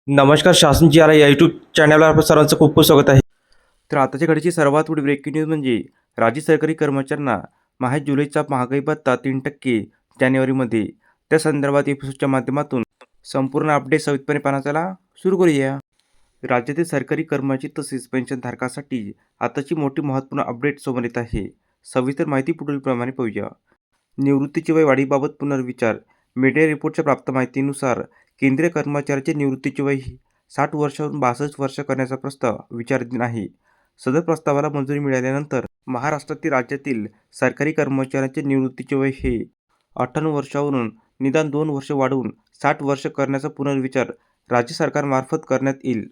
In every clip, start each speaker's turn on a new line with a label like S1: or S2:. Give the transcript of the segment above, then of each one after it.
S1: नमस्कार शासन या यूट्यूब चॅनलवर आपलं सर्वांचं खूप खूप स्वागत आहे. तर आताच्या घडीची सर्वात मोठी ब्रेकिंग न्यूज म्हणजे राज्य सरकारी कर्मचाऱ्यांना जुलैचा महागाई भत्ता 3% जानेवारीमध्ये. त्या संदर्भात एपिसोडच्या माध्यमातून संपूर्ण अपडेट सविस्तरपणे पाहण्याला सुरू करूया. राज्यातील सरकारी कर्मचारी तसेच पेन्शनधारकांसाठी आताची मोठी महत्त्वपूर्ण अपडेट समोर येत आहे. सविस्तर माहिती पुढीलप्रमाणे पाहूया. निवृत्तीची वय वाढीबाबत पुनर्विचार. मीडिया रिपोर्टच्या प्राप्त माहितीनुसार केंद्रीय कर्मचाऱ्याचे निवृत्तीचे वय 60 वर्षावरून 62 वर्ष करण्याचा प्रस्ताव विचाराधीन आहे. सदर प्रस्तावाला मंजुरी मिळाल्यानंतर महाराष्ट्रातील राज्यातील सरकारी कर्मचाऱ्यांचे निवृत्तीचे वय हे 58 वर्षावरून निदान 2 वर्ष वाढवून 60 वर्ष करण्याचा पुनर्विचार राज्य सरकारमार्फत करण्यात येईल.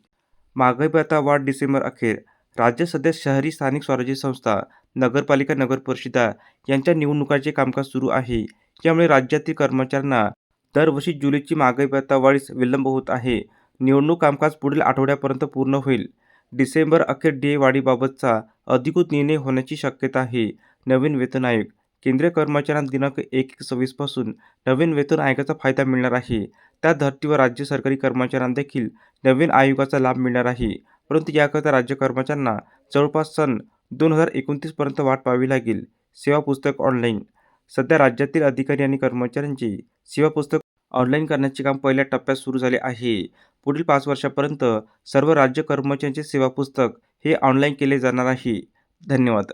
S1: महागाई भत्ता वाढ डिसेंबर अखेर. राज्यात सध्या शहरी स्थानिक स्वराज्य संस्था, नगरपालिका, नगरपरिषदा यांच्या निवडणुकांचे कामकाज सुरू आहे. यामुळे राज्यातील कर्मचाऱ्यांना दरवर्षी जुलैची महागाई भत्ता वाढीस विलंब होत आहे. निवडणूक कामकाज पुढील आठवड्यापर्यंत पूर्ण होईल. डिसेंबर अखेर डीए वाढीबाबतचा अधिकृत निर्णय होण्याची शक्यता आहे. नवीन वेतन आयोग. केंद्रीय कर्मचाऱ्यांना दिनांक 1/1/26 पासून नवीन वेतन आयोगाचा फायदा मिळणार आहे. त्या धर्तीवर राज्य सरकारी कर्मचाऱ्यांना देखील नवीन आयोगाचा लाभ मिळणार आहे. परंतु याकरिता राज्य कर्मचाऱ्यांना जवळपास सन 2029 पर्यंत वाट पाहावी लागेल. सेवा पुस्तक ऑनलाईन. सध्या राज्यातील अधिकारी आणि कर्मचाऱ्यांचे सेवा पुस्तक ऑनलाईन करण्याचे काम पहिल्या टप्प्यात सुरू झाले आहे. पुढील 5 वर्षांपर्यंत सर्व राज्य कर्मचाऱ्यांचे सेवा पुस्तक हे ऑनलाईन केले जाणार आहे. धन्यवाद.